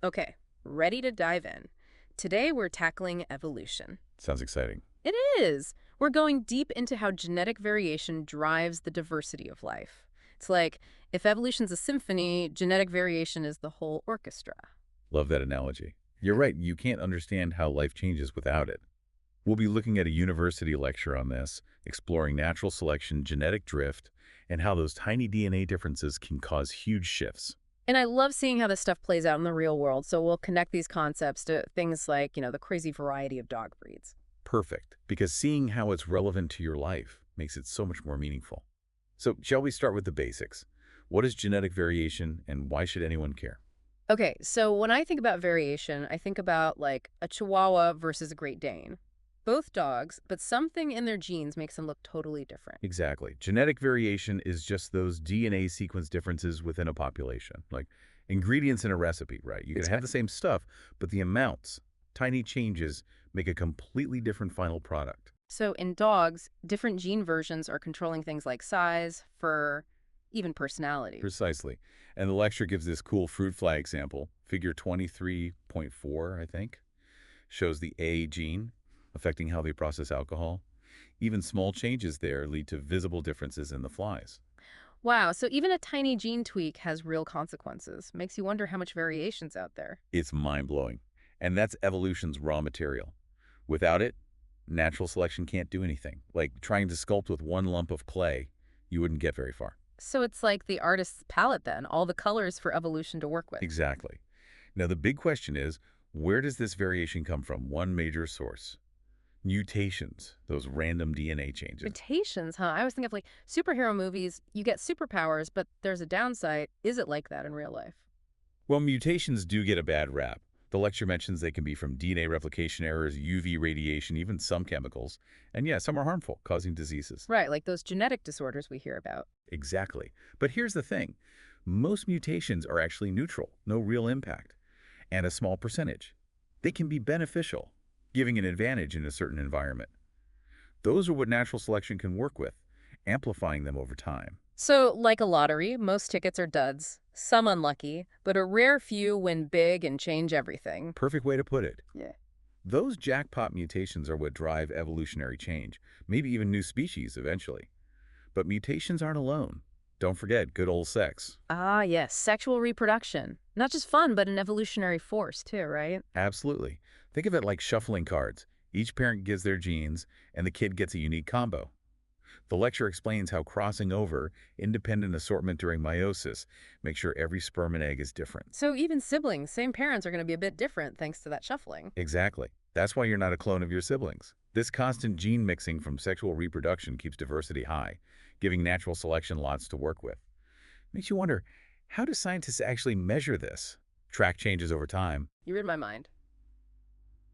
Okay, ready to dive in. Today we're tackling evolution. Sounds exciting. It is. We're going deep into how genetic variation drives the diversity of life. It's like if evolution's a symphony, genetic variation is the whole orchestra. Love that analogy. You're right, you can't understand how life changes without it. We'll be looking at a university lecture on this, exploring natural selection, genetic drift, and how those tiny DNA differences can cause huge shifts. And I love seeing how this stuff plays out in the real world, so we'll connect these concepts to things like, the crazy variety of dog breeds. Perfect, because seeing how it's relevant to your life makes it so much more meaningful. So, shall we start with the basics? What is genetic variation, and why should anyone care? Okay, so when I think about variation, I think about like a Chihuahua versus a Great Dane. Both dogs, but something in their genes makes them look totally different. Exactly. Genetic variation is just those DNA sequence differences within a population, like ingredients in a recipe, right? You can have the Exactly. same stuff, but the amounts, tiny changes, make a completely different final product. So in dogs, different gene versions are controlling things like size, fur, even personality. Precisely. And the lecture gives this cool fruit fly example. Figure 23.4, I think, shows the A gene affecting how they process alcohol. Even small changes there lead to visible differences in the flies. Wow, so even a tiny gene tweak has real consequences. Makes you wonder how much variation's out there. It's mind-blowing. And that's evolution's raw material. Without it, natural selection can't do anything. Like trying to sculpt with one lump of clay, you wouldn't get very far. So it's like the artist's palette then, all the colors for evolution to work with. Exactly. Now, the big question is, where does this variation come from? One major source. Mutations, those random DNA changes. Mutations, huh? I always think of like superhero movies, you get superpowers, but there's a downside. Is it like that in real life? Well, mutations do get a bad rap. The lecture mentions they can be from DNA replication errors, UV radiation, even some chemicals. And yeah, some are harmful, causing diseases. Right, like those genetic disorders we hear about. Exactly. But here's the thing. Most mutations are actually neutral, no real impact, and a small percentage. They can be beneficial, giving an advantage in a certain environment. Those are what natural selection can work with, amplifying them over time. So, like a lottery, most tickets are duds, some unlucky, but a rare few win big and change everything. Perfect way to put it. Yeah. Those jackpot mutations are what drive evolutionary change, maybe even new species eventually. But mutations aren't alone. Don't forget good old sex. Ah, yes, sexual reproduction. Not just fun, but an evolutionary force, too, right? Absolutely. Think of it like shuffling cards. Each parent gives their genes, and the kid gets a unique combo. The lecture explains how crossing over, independent assortment during meiosis, makes sure every sperm and egg is different. So, even siblings, same parents, are going to be a bit different thanks to that shuffling. Exactly. That's why you're not a clone of your siblings. This constant gene mixing from sexual reproduction keeps diversity high, giving natural selection lots to work with. Makes you wonder, how do scientists actually measure this? Track changes over time. You read my mind.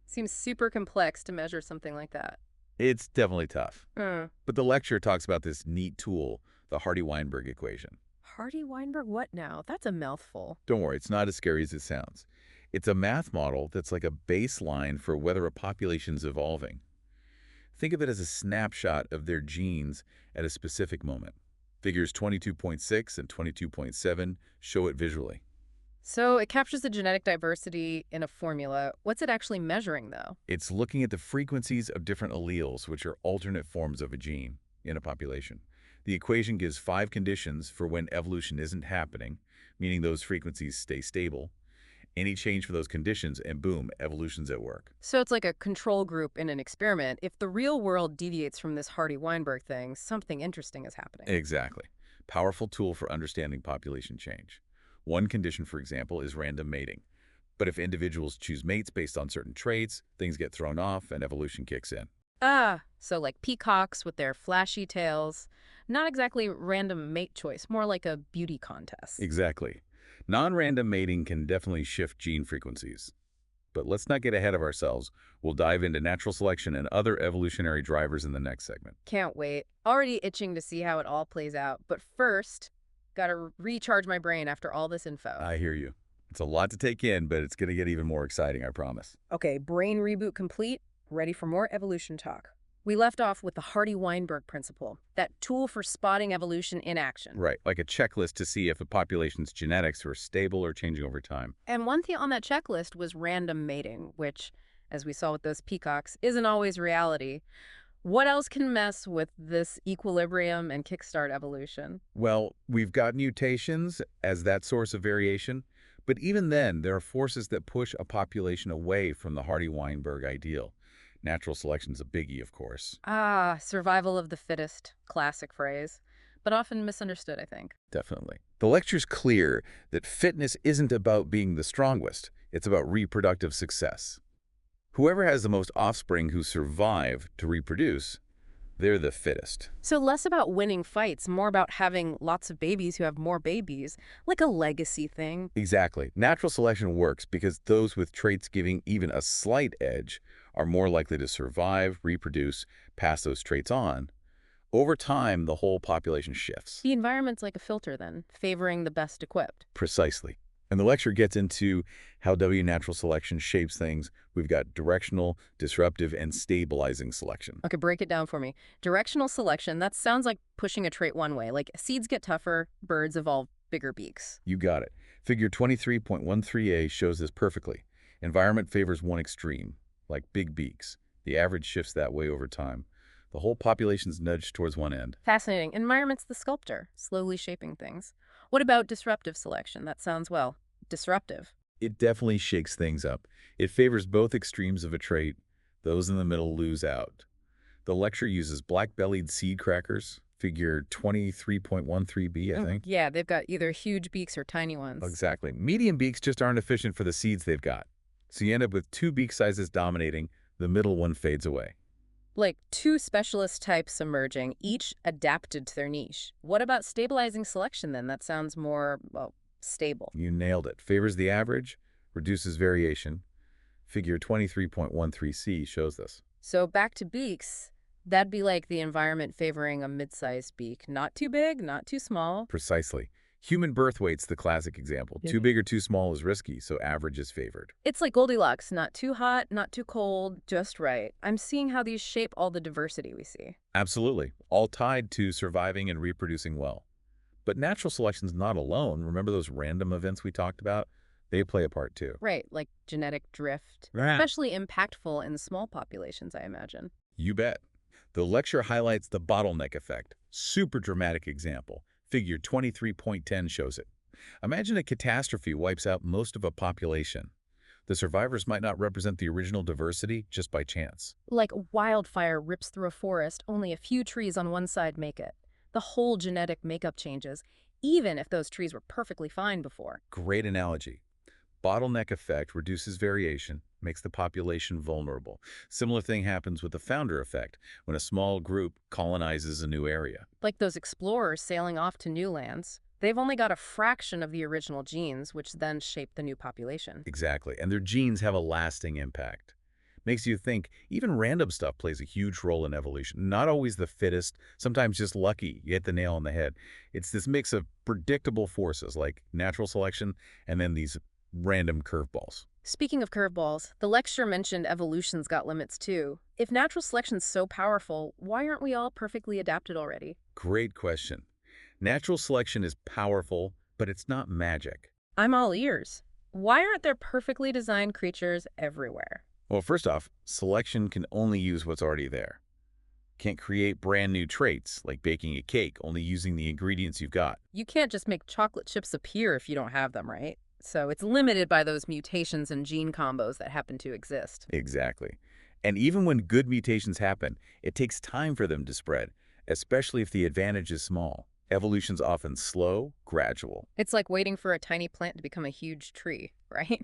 Seems super complex to measure something like that. It's definitely tough. Hmm. But the lecture talks about this neat tool, the Hardy-Weinberg equation. Hardy-Weinberg, what now? That's a mouthful. Don't worry, it's not as scary as it sounds. It's a math model that's like a baseline for whether a population's evolving. Think of it as a snapshot of their genes at a specific moment. Figures 22.6 and 22.7 show it visually. So it captures the genetic diversity in a formula. What's it actually measuring, though? It's looking at the frequencies of different alleles, which are alternate forms of a gene in a population. The equation gives 5 conditions for when evolution isn't happening, meaning those frequencies stay stable. Any change for those conditions, and boom, evolution's at work. So it's like a control group in an experiment. If the real world deviates from this Hardy-Weinberg thing, something interesting is happening. Exactly. Powerful tool for understanding population change. One condition, for example, is random mating. But if individuals choose mates based on certain traits, things get thrown off and evolution kicks in. Ah, so like peacocks with their flashy tails. Not exactly random mate choice, more like a beauty contest. Exactly. Non-random mating can definitely shift gene frequencies. But let's not get ahead of ourselves. We'll dive into natural selection and other evolutionary drivers in the next segment. Can't wait. Already itching to see how it all plays out. But first, gotta recharge my brain after all this info. I hear you. It's a lot to take in, but it's going to get even more exciting, I promise. Okay, brain reboot complete. Ready for more evolution talk. We left off with the Hardy-Weinberg principle, that tool for spotting evolution in action. Right, like a checklist to see if a population's genetics were stable or changing over time. And one thing on that checklist was random mating, which, as we saw with those peacocks, isn't always reality. What else can mess with this equilibrium and kickstart evolution? Well, we've got mutations as that source of variation, but even then, there are forces that push a population away from the Hardy-Weinberg ideal. Natural selection's a biggie, of course. Ah, survival of the fittest. Classic phrase. But often misunderstood, I think. Definitely. The lecture's clear that fitness isn't about being the strongest. It's about reproductive success. Whoever has the most offspring who survive to reproduce, they're the fittest. So less about winning fights, more about having lots of babies who have more babies, like a legacy thing. Exactly. Natural selection works because those with traits giving even a slight edge are more likely to survive, reproduce, pass those traits on. Over time, the whole population shifts. The environment's like a filter then, favoring the best equipped. Precisely. And the lecture gets into how natural selection shapes things. We've got directional, disruptive, and stabilizing selection. Okay, break it down for me. Directional selection, that sounds like pushing a trait one way. Like seeds get tougher, birds evolve bigger beaks. You got it. Figure 23.13a shows this perfectly. Environment favors one extreme, like big beaks. The average shifts that way over time. The whole population's nudged towards one end. Fascinating. Environment's the sculptor, slowly shaping things. What about disruptive selection? That sounds, well, disruptive. It definitely shakes things up. It favors both extremes of a trait. Those in the middle lose out. The lecture uses black-bellied seed crackers, figure 23.13b, I think. Yeah, they've got either huge beaks or tiny ones. Exactly. Medium beaks just aren't efficient for the seeds they've got. So you end up with two beak sizes dominating, the middle one fades away. Like two specialist types emerging, each adapted to their niche. What about stabilizing selection then? That sounds more, well, stable. You nailed it. Favors the average, reduces variation. Figure 23.13c shows this. So back to beaks, that'd be like the environment favoring a mid-sized beak. Not too big, not too small. Precisely. Human birth weight's the classic example. Too big or too small is risky, so average is favored. It's like Goldilocks, not too hot, not too cold, just right. I'm seeing how these shape all the diversity we see. Absolutely. All tied to surviving and reproducing well. But natural selection's not alone. Remember those random events we talked about? They play a part too. Right, like genetic drift. Right. Especially impactful in small populations, I imagine. You bet. The lecture highlights the bottleneck effect. Super dramatic example. Figure 23.10 shows it. Imagine a catastrophe wipes out most of a population. The survivors might not represent the original diversity just by chance. Like wildfire rips through a forest, only a few trees on one side make it. The whole genetic makeup changes, even if those trees were perfectly fine before. Great analogy. Bottleneck effect reduces variation, makes the population vulnerable. Similar thing happens with the founder effect when a small group colonizes a new area. Like those explorers sailing off to new lands. They've only got a fraction of the original genes, which then shape the new population. Exactly, and their genes have a lasting impact. Makes you think even random stuff plays a huge role in evolution. Not always the fittest, sometimes just lucky, you hit the nail on the head. It's this mix of predictable forces like natural selection and then these random curveballs. Speaking of curveballs, the lecture mentioned evolution's got limits too. If natural selection's so powerful, why aren't we all perfectly adapted already? Great question. Natural selection is powerful, but it's not magic. I'm all ears. Why aren't there perfectly designed creatures everywhere? Well, first off, selection can only use what's already there. Can't create brand new traits, like baking a cake, only using the ingredients you've got. You can't just make chocolate chips appear if you don't have them, right? So it's limited by those mutations and gene combos that happen to exist. Exactly. And even when good mutations happen, it takes time for them to spread, especially if the advantage is small. Evolution's often slow, gradual. It's like waiting for a tiny plant to become a huge tree, right?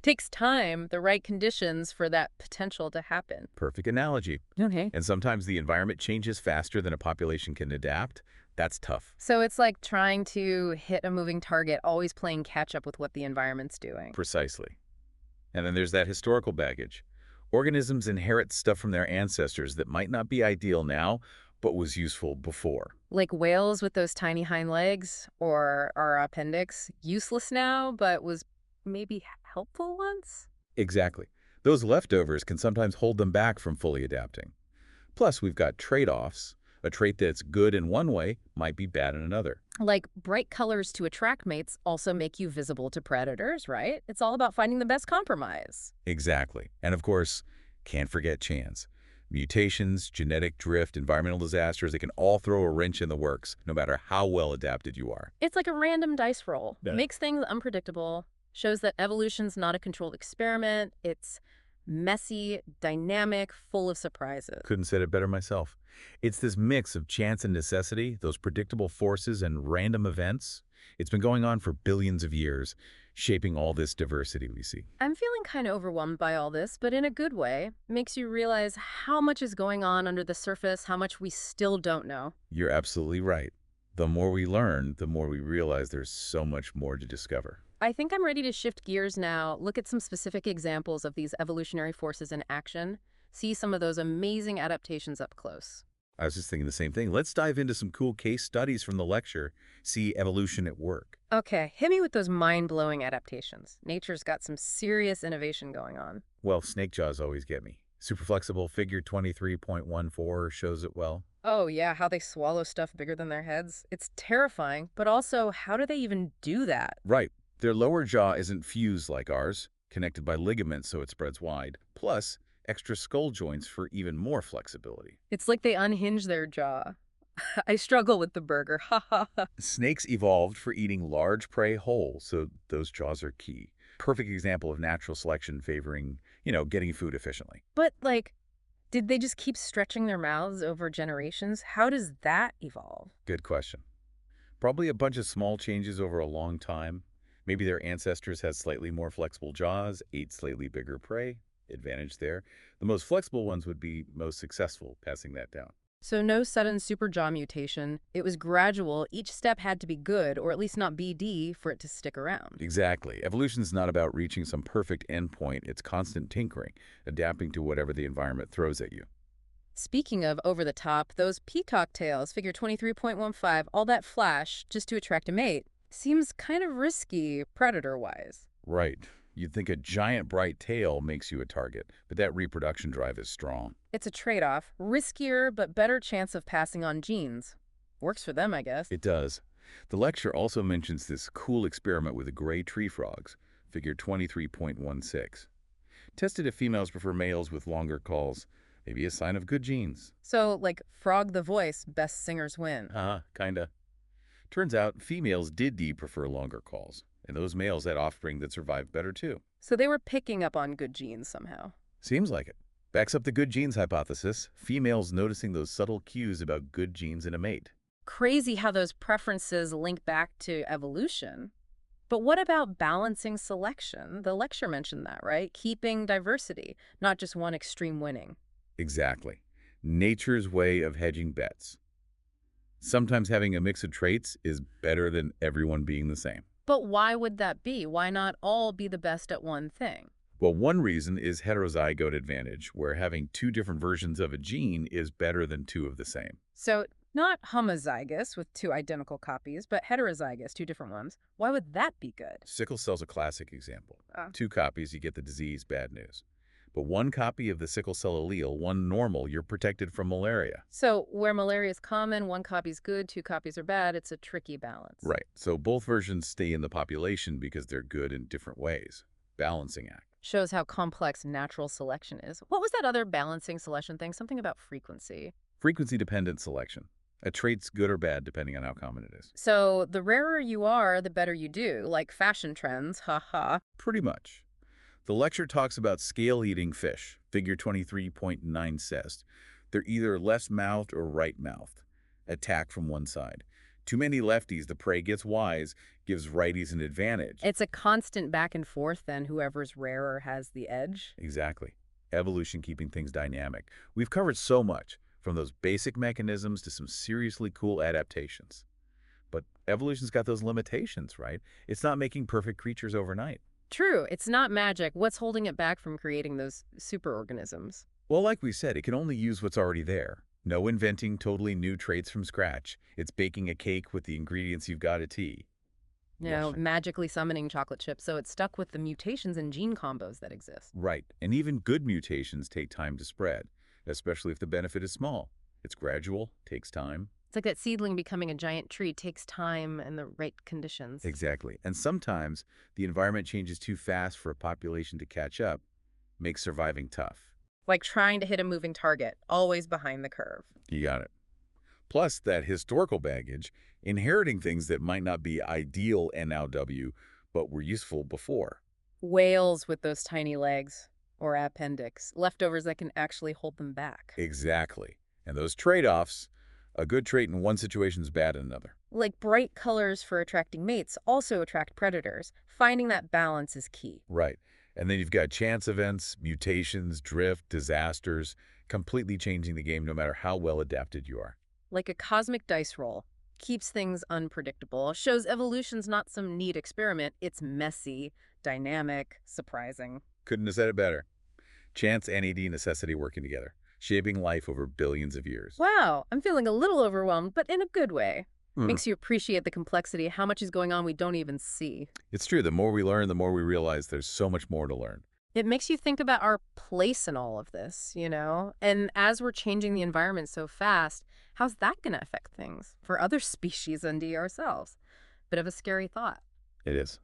Takes time, the right conditions for that potential to happen. Perfect analogy. Okay. And sometimes the environment changes faster than a population can adapt. That's tough. So it's like trying to hit a moving target, always playing catch up with what the environment's doing. Precisely. And then there's that historical baggage. Organisms inherit stuff from their ancestors that might not be ideal now, but was useful before. Like whales with those tiny hind legs, or our appendix, useless now, but was maybe helpful once? Exactly. Those leftovers can sometimes hold them back from fully adapting. Plus, we've got trade-offs. A trait that's good in one way might be bad in another. Like bright colors to attract mates also make you visible to predators, right? It's all about finding the best compromise. Exactly. And of course, can't forget chance. Mutations, genetic drift, environmental disasters, they can all throw a wrench in the works, no matter how well adapted you are. It's like a random dice roll. Yeah. Makes things unpredictable, shows that evolution's not a controlled experiment. It's messy, dynamic, full of surprises. Couldn't said it better myself. It's this mix of chance and necessity, those predictable forces and random events. It's been going on for billions of years, shaping all this diversity we see. I'm feeling kind of overwhelmed by all this, but in a good way. Makes you realize how much is going on under the surface, how much we still don't know. You're absolutely right. The more we learn, the more we realize there's so much more to discover. I think I'm ready to shift gears now, look at some specific examples of these evolutionary forces in action, see some of those amazing adaptations up close. I was just thinking the same thing. Let's dive into some cool case studies from the lecture, see evolution at work. Okay, hit me with those mind-blowing adaptations. Nature's got some serious innovation going on. Well, snake jaws always get me. Super flexible figure 23.14 shows it well. Oh yeah, how they swallow stuff bigger than their heads. It's terrifying, but also, how do they even do that? Right. Their lower jaw isn't fused like ours, connected by ligaments so it spreads wide. Plus, extra skull joints for even more flexibility. It's like they unhinge their jaw. I struggle with the burger, ha ha ha. Snakes evolved for eating large prey whole, so those jaws are key. Perfect example of natural selection favoring, getting food efficiently. But, like, did they just keep stretching their mouths over generations? How does that evolve? Good question. Probably a bunch of small changes over a long time. Maybe their ancestors had slightly more flexible jaws, ate slightly bigger prey. Advantage there. The most flexible ones would be most successful, passing that down. So no sudden super jaw mutation. It was gradual. Each step had to be good, or at least not BD, for it to stick around. Exactly. Evolution's not about reaching some perfect endpoint. It's constant tinkering, adapting to whatever the environment throws at you. Speaking of over the top, those peacock tails, figure 23.15, all that flash just to attract a mate, seems kind of risky predator-wise. Right. You'd think a giant bright tail makes you a target, but that reproduction drive is strong. It's a trade-off. Riskier, but better chance of passing on genes. Works for them, I guess. It does. The lecture also mentions this cool experiment with the gray tree frogs, figure 23.16. Tested if females prefer males with longer calls, maybe a sign of good genes. So, like, frog the voice, best singers win. Kinda. Turns out females did prefer longer calls, and those males had offspring that survived better too. So they were picking up on good genes somehow. Seems like it. Backs up the good genes hypothesis, females noticing those subtle cues about good genes in a mate. Crazy how those preferences link back to evolution. But what about balancing selection? The lecture mentioned that, right? Keeping diversity, not just one extreme winning. Exactly. Nature's way of hedging bets. Sometimes having a mix of traits is better than everyone being the same. But why would that be? Why not all be the best at one thing? Well, one reason is heterozygote advantage, where having two different versions of a gene is better than two of the same. So not homozygous with two identical copies, but heterozygous, two different ones. Why would that be good? Sickle cell's a classic example. Oh. Two copies, you get the disease, bad news. But one copy of the sickle cell allele, one normal, you're protected from malaria. So where malaria is common, one copy's good, two copies are bad, it's a tricky balance. Right. So both versions stay in the population because they're good in different ways. Balancing act. Shows how complex natural selection is. What was that other balancing selection thing? Something about frequency. Frequency-dependent selection. A trait's good or bad depending on how common it is. So the rarer you are, the better you do, like fashion trends, haha. Pretty much. The lecture talks about scale-eating fish, figure 23.9 says. They're either left-mouthed or right-mouthed. Attack from one side. Too many lefties, the prey gets wise, gives righties an advantage. It's a constant back and forth then, whoever's rarer has the edge. Exactly. Evolution keeping things dynamic. We've covered so much, from those basic mechanisms to some seriously cool adaptations. But evolution's got those limitations, right? It's not making perfect creatures overnight. True, it's not magic. What's holding it back from creating those superorganisms? Well, like we said, it can only use what's already there. No inventing totally new traits from scratch. It's baking a cake with the ingredients you've got at tea. You Yes. know, magically summoning chocolate chips, so it's stuck with the mutations and gene combos that exist. Right. And even good mutations take time to spread. especially if the benefit is small. It's gradual, takes time. It's like that seedling becoming a giant tree takes time and the right conditions. Exactly. And sometimes the environment changes too fast for a population to catch up, makes surviving tough. Like trying to hit a moving target, always behind the curve. You got it. Plus, that historical baggage, inheriting things that might not be ideal NLW, but were useful before. Whales with those tiny legs, or appendix, leftovers that can actually hold them back. Exactly. And those trade-offs, a good trait in one situation is bad in another. Like bright colors for attracting mates also attract predators. Finding that balance is key. Right. And then you've got chance events, mutations, drift, disasters, completely changing the game no matter how well adapted you are. Like a cosmic dice roll. Keeps things unpredictable, shows evolution's not some neat experiment, it's messy, dynamic, surprising. Couldn't have said it better. Chance and ED necessity working together, shaping life over billions of years. Wow, I'm feeling a little overwhelmed, but in a good way. Hmm. Makes you appreciate the complexity, how much is going on we don't even see. It's true. The more we learn, the more we realize there's so much more to learn. It makes you think about our place in all of this, you know? And as we're changing the environment so fast, how's that going to affect things for other species and ourselves? Bit of a scary thought. It is.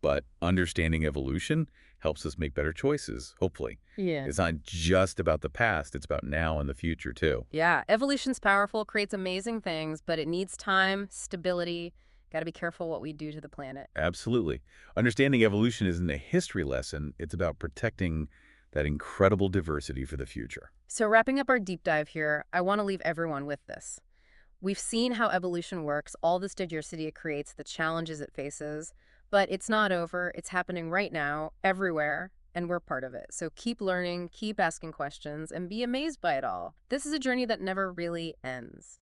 But understanding evolution helps us make better choices, hopefully. Yeah. It's not just about the past, it's about now and the future, too. Yeah, evolution's powerful, creates amazing things, but it needs time, stability. Got to be careful what we do to the planet. Absolutely. Understanding evolution isn't a history lesson. It's about protecting that incredible diversity for the future. So, wrapping up our deep dive here, I want to leave everyone with this. We've seen how evolution works, all this diversity it creates, the challenges it faces, but it's not over. It's happening right now, everywhere, and we're part of it. So keep learning, keep asking questions, and be amazed by it all. This is a journey that never really ends.